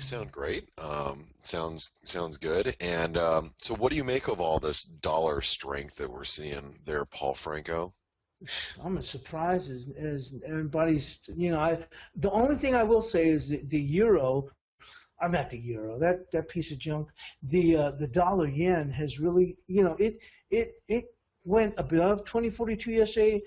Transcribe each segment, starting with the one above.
sound great. Sounds good. And so, what do you make of all this dollar strength that we're seeing there, Paul Franco? I'm as surprised as everybody's. The only thing I will say is the euro. I'm not the euro. That piece of junk. The dollar yen has really, it went above 2042 yesterday,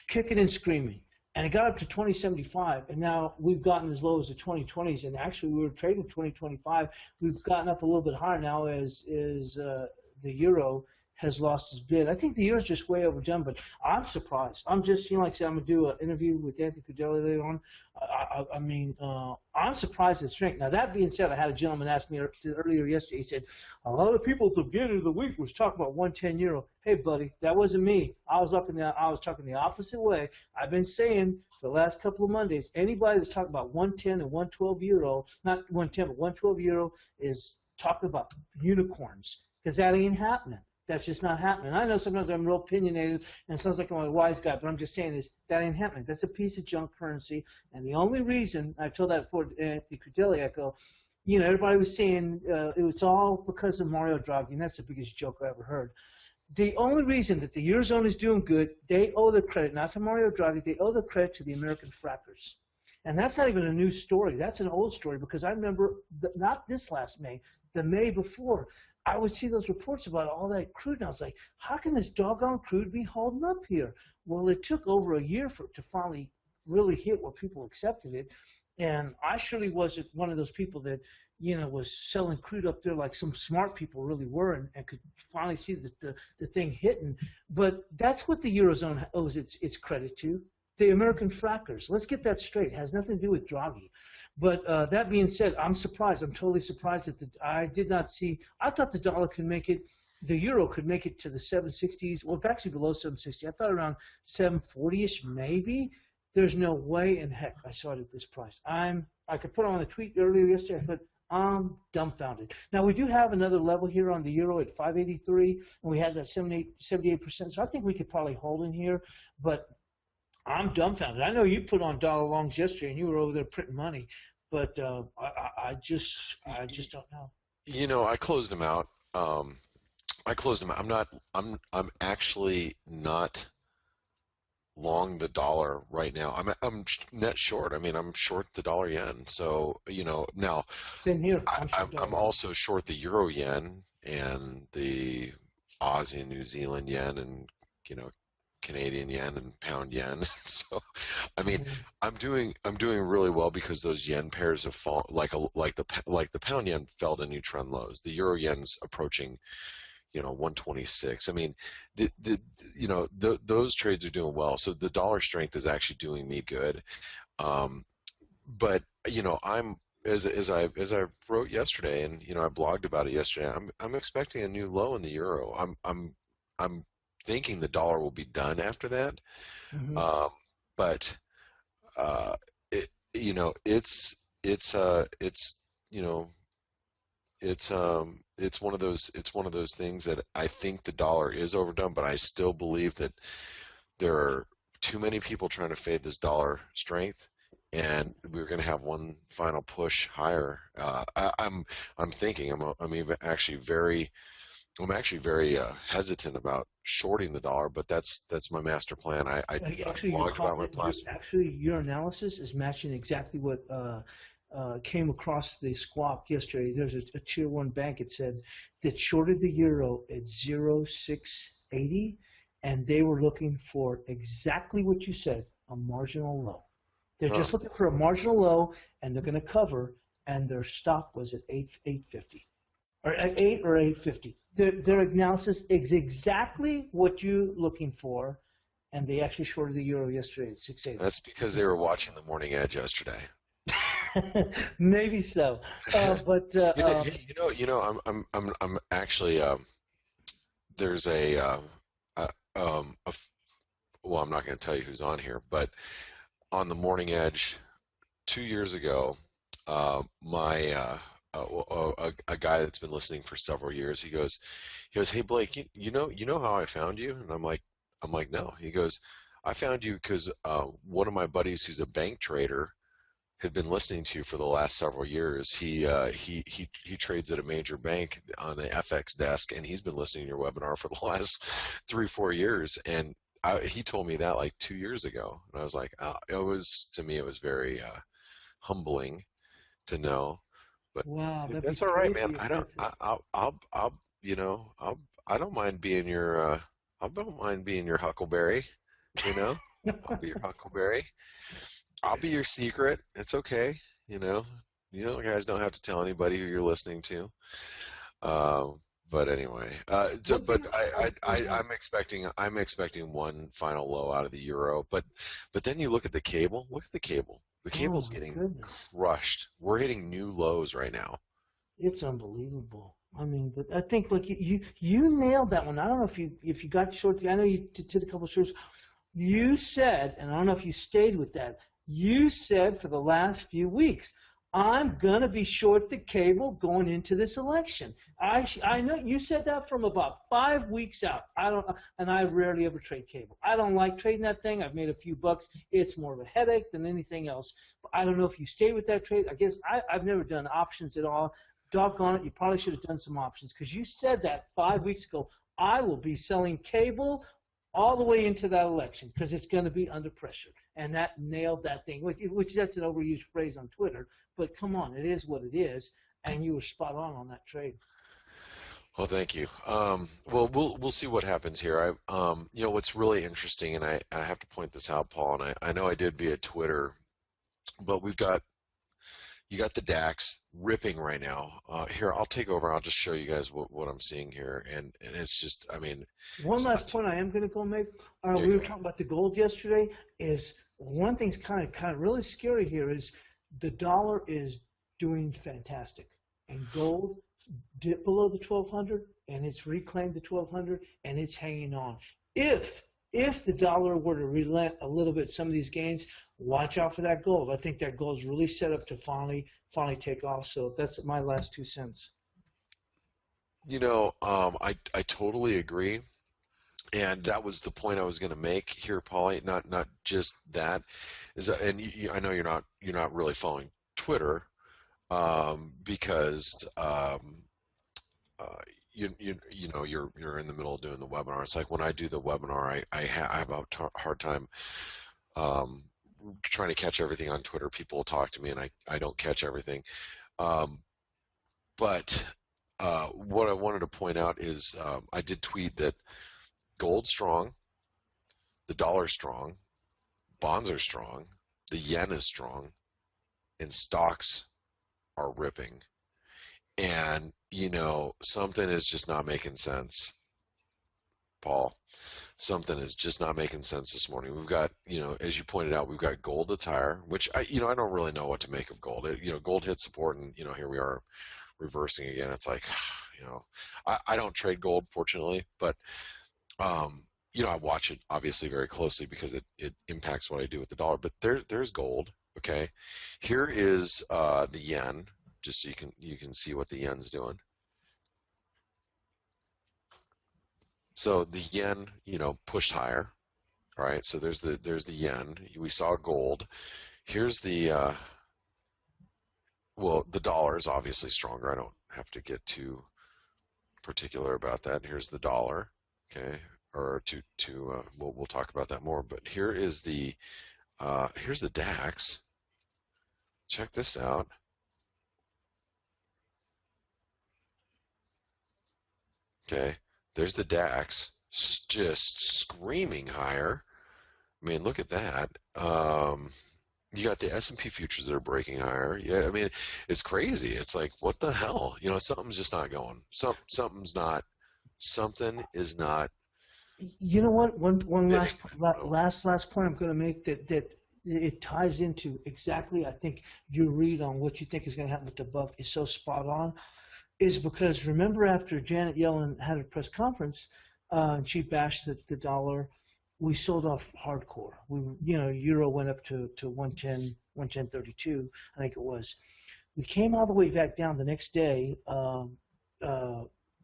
kicking and screaming. And it got up to 2075, and now we've gotten as low as the 2020s. And actually, we were trading 2025. We've gotten up a little bit higher now as the euro has lost its bid. I think the euro is just way overdone, but I'm surprised. I'm just, like I said, I'm going to do an interview with Anthony Cudelli later on. I'm surprised at strength. Now, that being said, I had a gentleman ask me earlier yesterday. He said, a lot of people at the beginning of the week was talking about 110 euro. Hey, buddy, that wasn't me. I was talking the opposite way. I've been saying for the last couple of Mondays, anybody that's talking about 110 and 112 euro, not 110, but 112 euro is talking about unicorns, because that ain't happening. That's just not happening. I know sometimes I'm real opinionated and it sounds like I'm a wise guy, but I'm just saying that ain't happening. That's a piece of junk currency. And the only reason, I told that before Anthony Crudeli, I go, everybody was saying it was all because of Mario Draghi, and that's the biggest joke I ever heard. The only reason that the Eurozone is doing good, they owe the credit, not to Mario Draghi, they owe the credit to the American frackers. And that's not even a new story. That's an old story, because I remember, not this last May, the May before, I would see those reports about all that crude, and I was like, how can this doggone crude be holding up here? Well, it took over a year for it to finally really hit where people accepted it. And I surely wasn't one of those people that, was selling crude up there like some smart people really were, and could finally see the thing hitting. But that's what the Eurozone owes its credit to. The American frackers. Let's get that straight. It has nothing to do with Draghi. But that being said, I'm surprised. I'm totally surprised that I did not see. I thought the dollar could make it, the euro could make it to the 760s. Well, actually below 760. I thought around 740-ish maybe. There's no way in heck I saw it at this price. I could put on a tweet earlier yesterday. I thought, I'm dumbfounded. Now, we do have another level here on the euro at 583, and we had that 78%. So I think we could probably hold in here. But I'm dumbfounded. I know you put on dollar longs yesterday, and you were over there printing money, but I just don't know. I closed them out. I'm actually not long the dollar right now. I'm net short. I mean, I'm short the dollar yen. So now Same here. I'm also short the euro yen and the Aussie and New Zealand yen, and Canadian yen and pound yen. So, I mean, I'm doing really well because those yen pairs have fallen, like the pound yen fell to new trend lows. The euro yen's approaching, 126. I mean, those trades are doing well. So the dollar strength is actually doing me good. But I'm as I wrote yesterday, and I blogged about it yesterday. I'm expecting a new low in the euro. I'm thinking the dollar will be done after that, but it's one of those things that I think the dollar is overdone, but I still believe that there are too many people trying to fade this dollar strength, and we're going to have one final push higher. I'm actually very hesitant about shorting the dollar, but that's my master plan. I blogged about my plan. Actually, your analysis is matching exactly what came across the squawk yesterday. There's a tier one bank. It said that shorted the euro at 0.680, and they were looking for exactly what you said, a marginal low. They're just looking for a marginal low, and they're going to cover, and their stop was at 850. Or at 8 or 850. Their analysis is exactly what you're looking for, and they actually shorted the euro yesterday at 680. That's because they were watching the morning edge yesterday. Maybe so, but I'm actually there's well, I'm not going to tell you who's on here, but on the morning edge 2 years ago, a guy that's been listening for several years, he goes, hey Blake, you know how I found you? And I'm like, no. He goes, I found you because one of my buddies who's a bank trader had been listening to for the last several years. He trades at a major bank on the FX desk, and he's been listening to your webinar for the last 3 4 years. And he told me that like 2 years ago, and I was like, it was to me, it was very humbling to know. But Wow, dude, that'd be that's all right, man. crazy if I don't. that's it. I'll you know, I don't mind being your I don't mind being your huckleberry. You know, I'll be your huckleberry. I'll be your secret. It's okay. You know, guys don't have to tell anybody who you're listening to. Um, but anyway, What do you? Oh, go ahead. I'm expecting one final low out of the euro. But then you look at the cable. Look at the cable. The Oh cable's my getting goodness. crushed. We're hitting new lows right now. It's unbelievable. I mean, but I think like you nailed that one. I don't know if you got short. I know you did a couple of shorts. You said, and I don't know if you stayed with that. You said for the last few weeks, I'm gonna be short the cable going into this election. I know you said that from about 5 weeks out. I don't, and I rarely ever trade cable. I don't like trading that thing. I've made a few bucks. It's more of a headache than anything else. But I don't know if you stayed with that trade. I guess I've never done options at all. Doggone it, you probably should have done some options because you said that 5 weeks ago. I will be selling cable all the way into that election because it's going to be under pressure. And that nailed that thing, which that's an overused phrase on Twitter. But come on, it is what it is. And you were spot on that trade. Well, thank you. Well, we'll see what happens here. What's really interesting, and I have to point this out, Paul, and I know I did via Twitter, but you got the DAX ripping right now. Here, I'll take over. I'll just show you guys what I'm seeing here, and it's just, I mean, One it's last nuts. point I am going to go make. Yeah, We go were ahead. talking about the gold yesterday. Is one thing's kind of really scary here is the dollar is doing fantastic, and gold dipped below the 1200, and it's reclaimed the 1200, and it's hanging on. If the dollar were to relent a little bit, some of these gains, watch out for that gold. I think that gold is really set up to finally take off. So that's my last 2 cents. I totally agree. And that was the point I was going to make here, Paulie. Not just that is, and I know you're not really following Twitter, because uh, you're in the middle of doing the webinar. It's like when I do the webinar, I have a hard time um, trying to catch everything on Twitter. People will talk to me, and I don't catch everything. Um, but what I wanted to point out is I did tweet that gold's strong, the dollar's strong, bonds are strong, the yen is strong, and stocks are ripping. And, something is just not making sense, Paul. Something is just not making sense this morning. We've got, as you pointed out, we've got gold that's higher, which I don't really know what to make of gold. Gold hit support, and here we are reversing again. It's like, I don't trade gold, fortunately, but I watch it obviously very closely because it impacts what I do with the dollar. But there's gold. Okay, here is the yen, just so you can see what the yen's doing. So the yen, pushed higher. All right, so there's the yen. We saw gold. Here's the dollar is obviously stronger. I don't have to get too particular about that. Here's the dollar. Okay, or we'll talk about that more. But here's the DAX. Check this out. Okay, there's the DAX just screaming higher. I mean, look at that. You got the S&P futures that are breaking higher. Yeah, I mean, it's crazy. It's like, what the hell? Something's just not going. Something is not You know what? One fitting. last I don't know. last point I'm going to make that it ties into exactly. I think your read on what you think is going to happen with the buck is so spot on. Is because remember after Janet Yellen had a press conference, and she bashed the dollar, we sold off hardcore. Euro went up to 110, 110.32, I think it was. We came all the way back down the next day.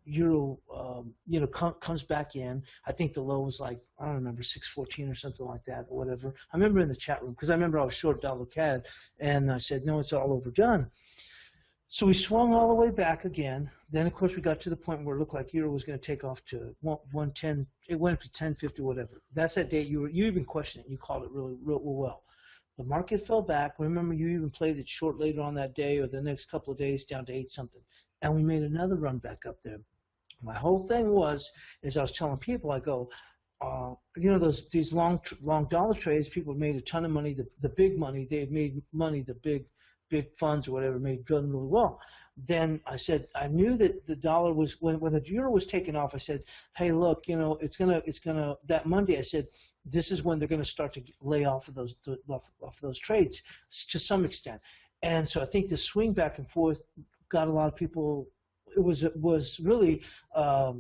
euro, comes back in. I think the low was like, I don't remember, 614 or something like that, or whatever. I remember in the chat room because I remember I was short dollar CAD, and I said, no, it's all overdone. So we swung all the way back again. Then, of course, we got to the point where it looked like euro was going to take off to 110. It went up to 1050, whatever. That's that day you even questioned it. You called it real well. The market fell back. Remember, you even played it short later on that day or the next couple of days down to 8 something. And we made another run back up there. My whole thing was, is I was telling people, I go, these long dollar trades, people made a ton of money. The big money, they made money. The big funds or whatever made done really well. Then I said I knew that the dollar was when the euro was taking off. I said, hey, look, it's gonna that Monday. I said this is when they're going to start to lay off of those trades to some extent. And so I think the swing back and forth got a lot of people. It was really was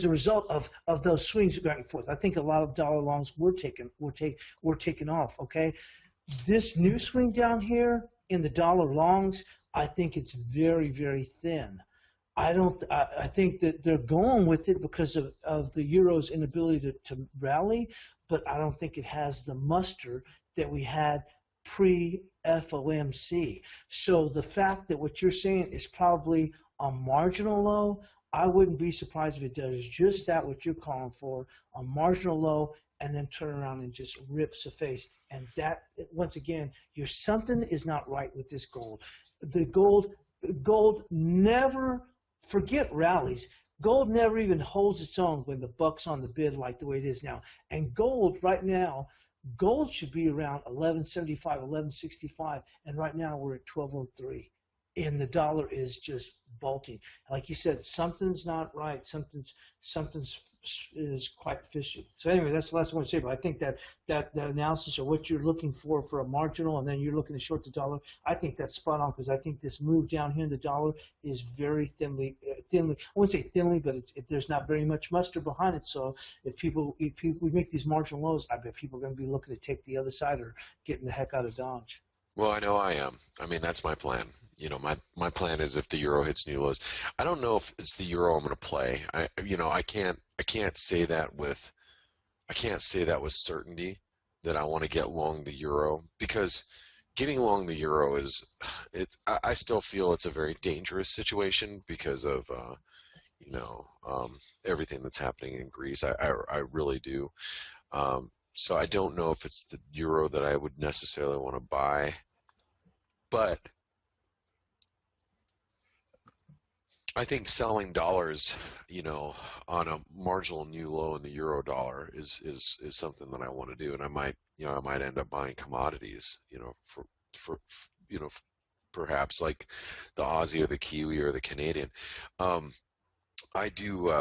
the result of those swings back and forth. I think a lot of dollar longs were taken off. Okay, this new swing down here in the dollar longs, I think it's very, very thin. I don't. I think that they're going with it because of the euro's inability to rally, but I don't think it has the muster that we had pre FOMC. So the fact that what you're saying is probably a marginal low, I wouldn't be surprised if it does just that what you're calling for, a marginal low, and then turn around and just rips the face. And that, once again, something is not right with this gold. The gold never, forget rallies. Gold never even holds its own when the buck's on the bid like the way it is now. And gold right now, gold should be around 1175, 1165, and right now we're at 1203. And the dollar is just bolting. Like you said, something's not right. Something's is quite fishy. So anyway, that's the last one I want to say. But I think that analysis of what you're looking for a marginal, and then you're looking to short the dollar, I think that's spot on because I think this move down here in the dollar is very thinly. I wouldn't say thinly, but there's not very much muster behind it. So if we make these marginal lows, I bet people are going to be looking to take the other side or getting the heck out of Dodge. Well, I know I am. I mean, that's my plan. My plan is if the euro hits new lows. I don't know if it's the euro I'm going to play. I can't say that with certainty that I want to get long the euro because getting long the euro I still feel it's a very dangerous situation because of you know everything that's happening in Greece. I really do. So I don't know if it's the euro that I would necessarily want to buy, but I think selling dollars, on a marginal new low in the euro dollar is something that I want to do, and I might end up buying commodities, for perhaps like the Aussie or the Kiwi or the Canadian. Um, I do.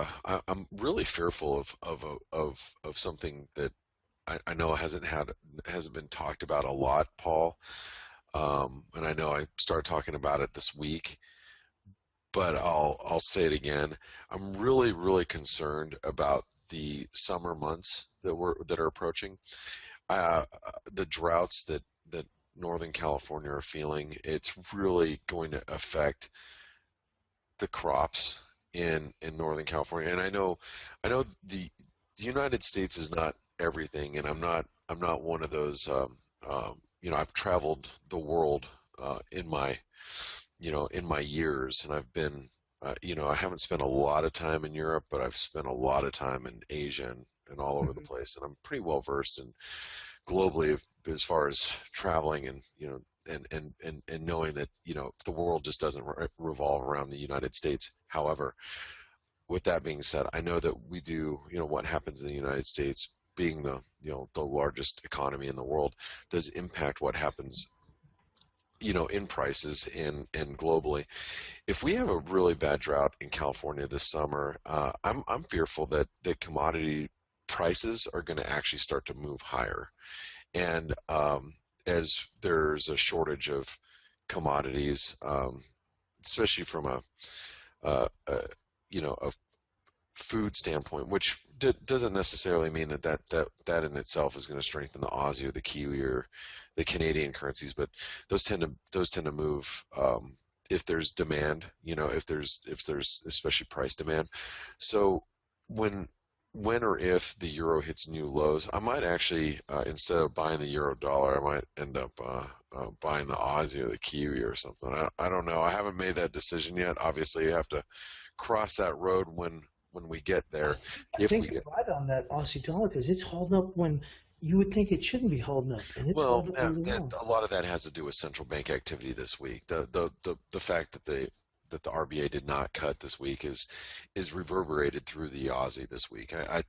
I'm really fearful of something that I know hasn't been talked about a lot, Paul. And I know I started talking about it this week, but I'll say it again. I'm really, really concerned about the summer months that are approaching. The droughts that Northern California are feeling. It's really going to affect the crops in Northern California. And I know the United States is not everything, and I'm not one of those. I've traveled the world in my years, and I've been, I haven't spent a lot of time in Europe, but I've spent a lot of time in Asia and all over the Mhm. place, and I'm pretty well versed in globally as far as traveling and and knowing that the world just doesn't revolve around the United States. However, with that being said, I know that we do, what happens in the United States being the largest economy in the world does impact what happens in prices and globally. If we have a really bad drought in California this summer, I'm fearful that commodity prices are going to actually start to move higher, and as there's a shortage of commodities, especially from a a food standpoint, which doesn't necessarily mean that in itself is going to strengthen the Aussie or the Kiwi or the Canadian currencies, but those tend to move if there's demand, if there's especially price demand. So when when or if the euro hits new lows, I might actually, instead of buying the euro dollar, I might end up buying the Aussie or the Kiwi or something. I don't know. I haven't made that decision yet. Obviously, you have to cross that road when we get there. I If we think you're get right on that Aussie dollar because it's holding up when you would think it shouldn't be holding up, and it's Well, holding up really that well. a lot of that has to do with central bank activity this week. The fact that the RBA did not cut this week is reverberated through the Aussie this week. I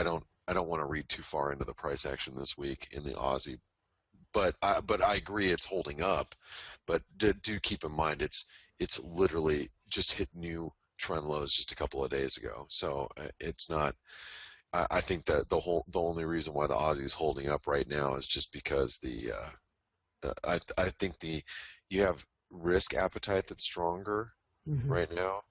don't want to read too far into the price action this week in the Aussie, but I agree it's holding up. But do keep in mind it's literally just hit new trend lows just a couple of days ago. So it's not. I think that the only reason why the Aussie is holding up right now is just because I think you have risk appetite that's stronger Hmm. right now,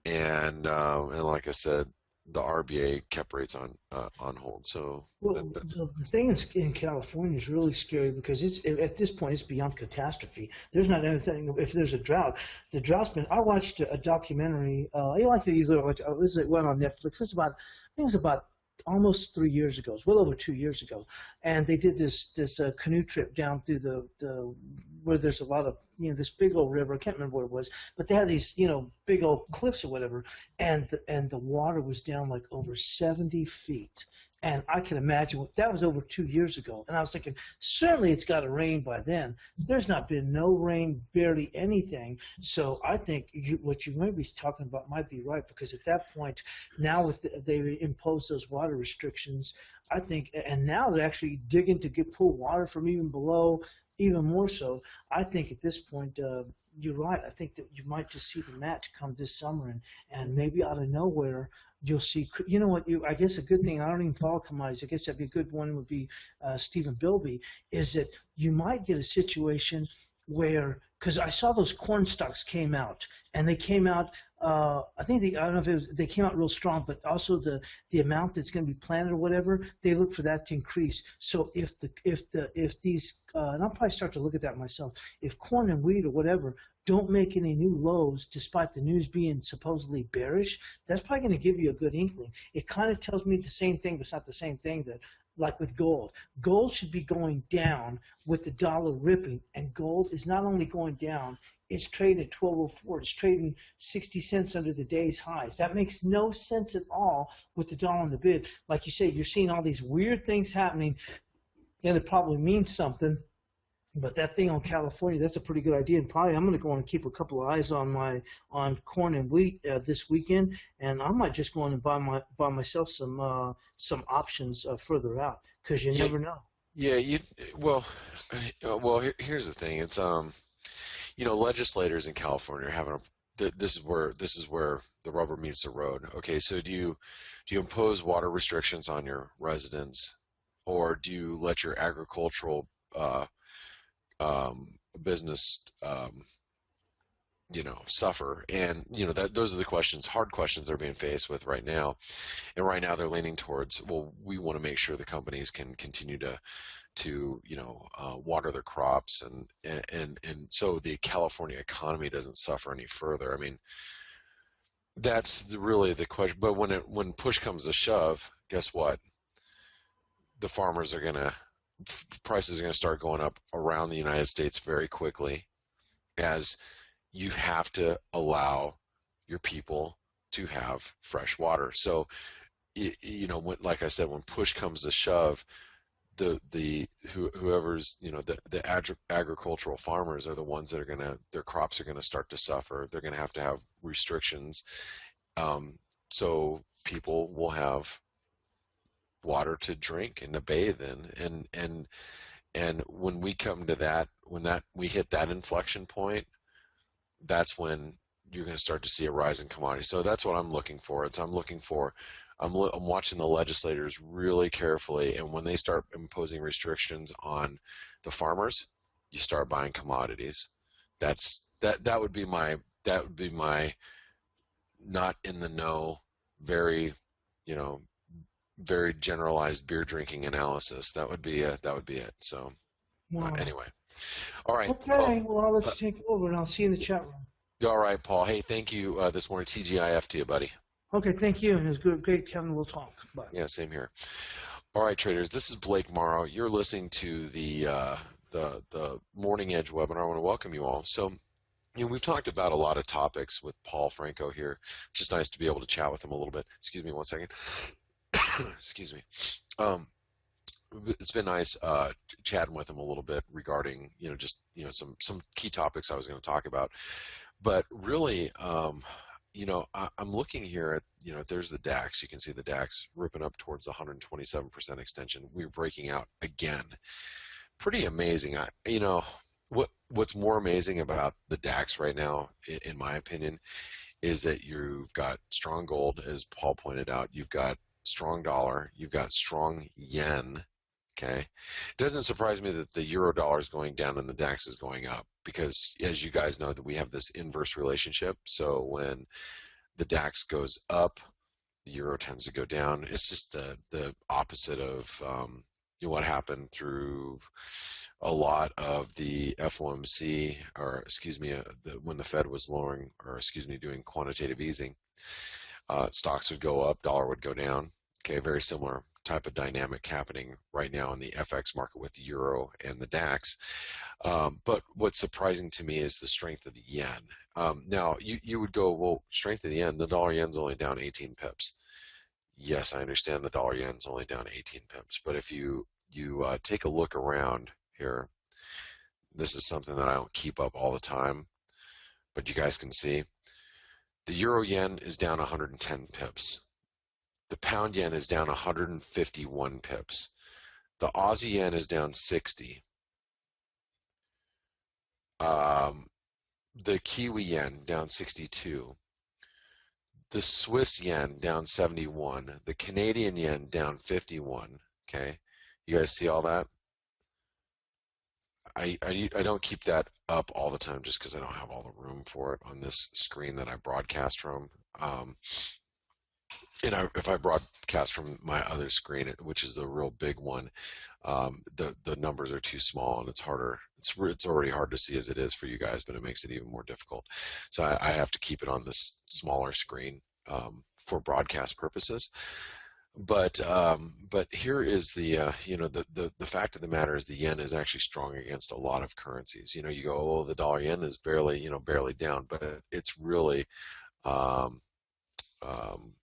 and like I said, the RBA kept rates on hold, so Well, that's the thing in California is really scary because it's at this point it's beyond catastrophe. There's not anything. If there's a drought, the drought's been. I watched a documentary. I like to use it. This went on Netflix. I think it's about almost 3 years ago. It's well over 2 years ago, and they did this canoe trip down through the where there's a lot of this big old river. I can't remember what it was, but they had these big old cliffs or whatever, and the water was down like over 70 feet. And I can imagine that was over 2 years ago. And I was thinking, certainly it's got to rain by then. There's not been no rain, barely anything. So I think what you might be talking about might be right because at that point, now they impose those water restrictions, I think, and now they're actually digging to pull water from even below, even more so. I think at this point, you're right. I think that you might just see the match come this summer, and maybe out of nowhere, you'll see. You know what? I guess a good thing. I don't even follow commodities. I guess that'd be a good one. Would be Stephen Bilby. Is that you might get a situation where because I saw those corn stalks came out, and they came out. I think I don't know if they came out real strong, but also the amount that's going to be planted or whatever, they look for that to increase. So if these, and I'll probably start to look at that myself. If corn and wheat or whatever don't make any new lows, despite the news being supposedly bearish, that's probably going to give you a good inkling. It kind of tells me the same thing, but it's not the same thing that. Like with gold, gold should be going down with the dollar ripping, and gold is not only going down, it's trading at 1204. It's trading 60 cents under the day's highs. That makes no sense at all with the dollar on the bid. Like you said, you're seeing all these weird things happening, and it probably means something. But that thing on California, that's a pretty good idea. And probably I'm going to go and keep a couple of eyes on corn and wheat this weekend, and I might just go in and buy myself some options further out because you yeah never know. yeah you well here's the thing. It's legislators in California are having this is where the rubber meets the road. Okay, so do you impose water restrictions on your residents, or do you let your agricultural business suffer? And that those are the questions, hard questions they're being faced with right now. And right now they're leaning towards, well, we want to make sure the companies can continue to water their crops, and so the California economy doesn't suffer any further. I mean, that's really the question. But when push comes to shove, guess what? The farmers are gonna prices are gonna start going up around the United States very quickly, as you have to allow your people to have fresh water. So like I said, when push comes to shove, whoever's the agricultural farmers are the ones that are their crops are gonna start to suffer. They're gonna have to have restrictions, so people will have water to drink and to bathe in, and when we come to that, when we hit that inflection point, that's when you're going to start to see a rise in commodities. So that's what I'm looking for. I'm watching the legislators really carefully, and when they start imposing restrictions on the farmers, you start buying commodities. That would be my not in the know, very you know very generalized beer drinking analysis. That would be it. So Wow. anyway, all right. Well, Okay, well, I'll let uh, you take over, and I'll see you in the chat room. All right, Paul. Hey, thank you this morning. TGIF to you, buddy. Okay, thank you. And it's good, great having a little talk. Bye. Yeah, same here. All right, traders. This is Blake Morrow. You're listening to the Morning Edge webinar. I want to welcome you all. So, we've talked about a lot of topics with Paul Franco here. Just nice to be able to chat with him a little bit. Excuse me one second. Excuse me. Um, it's been nice chatting with him a little bit regarding just some key topics I was going to talk about. But really, I'm looking here at, there's the DAX. You can see the DAX ripping up towards the 127% extension. We're breaking out again. Pretty amazing. What's more amazing about the DAX right now, in my opinion, is that you've got strong gold, as Paul pointed out. You've got strong dollar. You've got strong yen. Okay. It doesn't surprise me that the euro dollar is going down and the DAX is going up because, as you guys know, that we have this inverse relationship. So when the DAX goes up, the euro tends to go down. It's just the opposite of what happened through a lot of the FOMC, or excuse me, when the Fed was lowering, or excuse me, doing quantitative easing. Stocks would go up, dollar would go down. Okay, very similar type of dynamic happening right now in the FX market with the euro and the DAX. But what's surprising to me is the strength of the yen. Now, you would go, well, strength of the yen, the dollar yen's only down 18 pips. Yes, I understand the dollar yen's only down 18 pips, but if you take a look around here, this is something that I don't keep up all the time, but you guys can see the euro yen is down 110 pips. The pound yen is down 151 pips. The Aussie yen is down 60. Um, the Kiwi yen down 62. The Swiss yen down 71. The Canadian yen down 51. Okay, you guys see all that? I don't keep that up all the time just because I don't have all the room for it on this screen that I broadcast from. Um, if I broadcast from my other screen, which is the real big one, the numbers are too small and it's harder. It's already hard to see as it is for you guys, but it makes it even more difficult. So I have to keep it on this smaller screen for broadcast purposes. But here is the fact of the matter is the yen is actually strong against a lot of currencies. You go, oh, the dollar yen is barely down, but it's really um, um,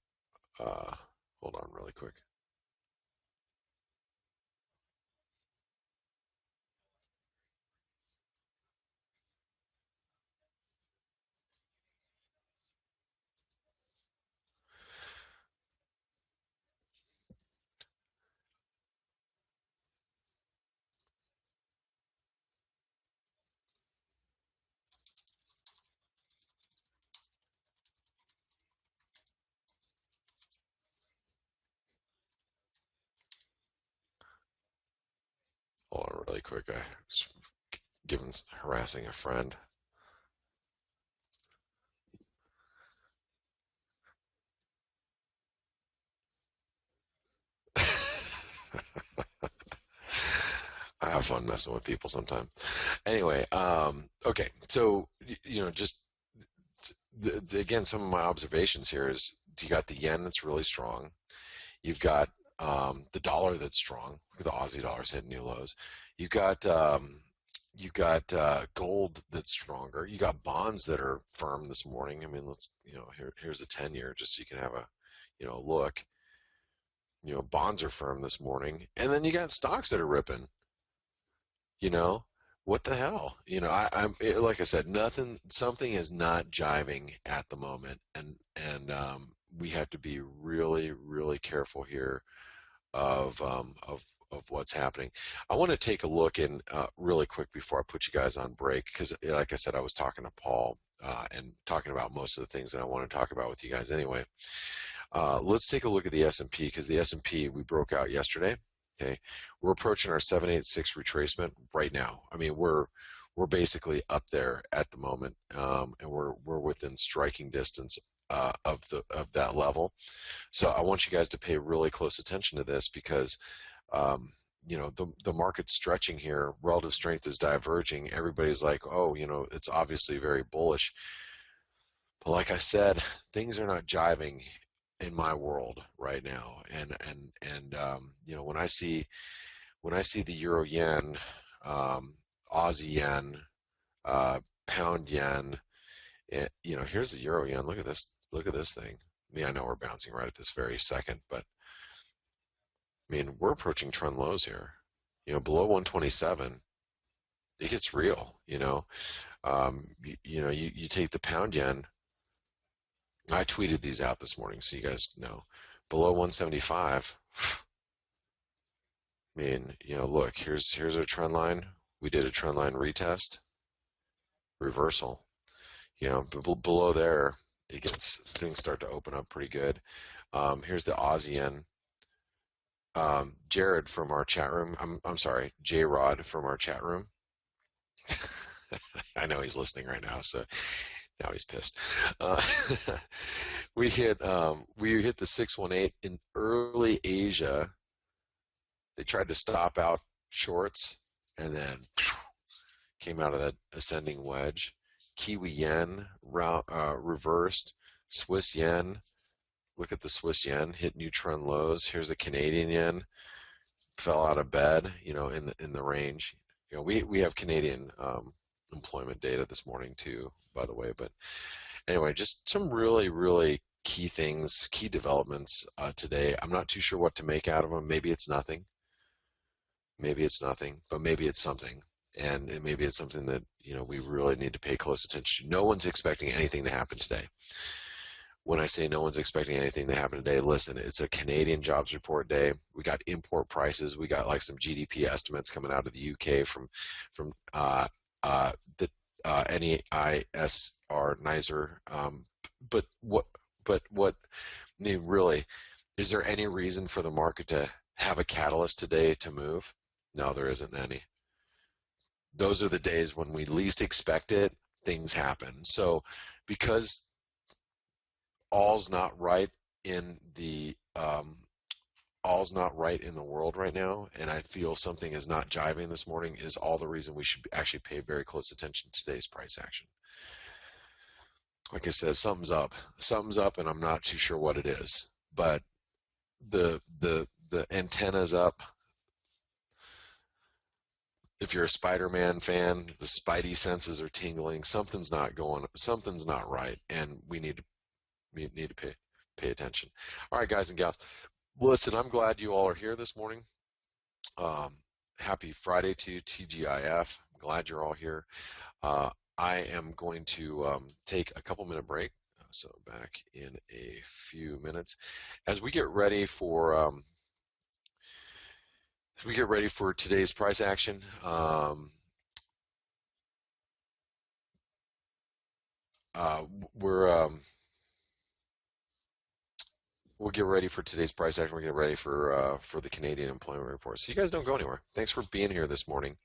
uh, hold on really quick. Hold on really quick. I was harassing a friend. I have fun messing with people sometimes. Anyway, okay, so just again, some of my observations here is you got the yen that's really strong. You've got the dollar that's strong. Look at the Aussie dollar's hitting new lows. You got gold that's stronger. You got bonds that are firm this morning. I mean, here's the 10-year just so you can have a look. Bonds are firm this morning, and then you got stocks that are ripping. you know what the hell? Like I said, something is not jiving at the moment, and we have to be really, really careful here of what's happening. I want to take a look in really quick before I put you guys on break, because like I said, I was talking to Paul and talking about most of the things that I want to talk about with you guys anyway. Let's take a look at the S&P, because the S&P, we broke out yesterday. Okay, we're approaching our 786 retracement right now. I mean, we're basically up there at the moment, and we're within striking distance of that level. So I want you guys to pay really close attention to this, because the market's stretching here. Relative strength is diverging. Everybody's like, oh, it's obviously very bullish. But like I said, things are not jiving in my world right now. And you know, when I see the euro yen, Aussie yen, uh, pound yen, you know, here's the euro yen. Look at this. Look at this thing. I mean, I know we're bouncing right at this very second, but I mean, we're approaching trend lows here. You know, below 127, it gets real. You know, you take the pound yen. I tweeted these out this morning, so you guys know. Below 175. I mean, you know, look, here's our trend line. We did a trend line retest, reversal. You know, below there, it gets things start to open up pretty good. Here's the Aussie yen. Jared from our chat room. I'm sorry, J Rod from our chat room. I know he's listening right now, so now he's pissed. Uh, we hit the 618 in early Asia. They tried to stop out shorts and then came out of that ascending wedge. Kiwi yen reversed. Swiss yen. Look at the Swiss yen hit new trend lows. Here's the Canadian yen, fell out of bed. You know, in the range. You know, we have Canadian employment data this morning too, by the way. But anyway, just some really key things, key developments today. I'm not too sure what to make out of them. Maybe it's nothing. Maybe it's nothing, but maybe it's something. And maybe it's something that, you know, we really need to pay close attention to. No one's expecting anything to happen today. When I say no one's expecting anything to happen today, listen, it's a Canadian jobs report day. We got import prices. We got like some GDP estimates coming out of the UK from the NEISR NISR. But what but what I mean, really, is there any reason for the market to have a catalyst today to move? No, there isn't any. Those are the days when we least expect it, things happen. So because all's not right in the all's not right in the world right now, and I feel something is not jiving this morning, is all the reason we should actually pay very close attention to today's price action. Like I said, something's up, and I'm not too sure what it is, but the antenna's up. If you're a Spider-Man fan, the Spidey senses are tingling. Something's not right, and we need to pay attention. All right, guys and gals. Listen, I'm glad you all are here this morning. Um, Happy Friday to you, TGIF. I'm glad you're all here. I am going to take a couple minute break. So back in a few minutes as we get ready for today's price action. Uh, we're We'll get ready for today's price action. We're getting ready for the Canadian employment report. So you guys don't go anywhere. Thanks for being here this morning.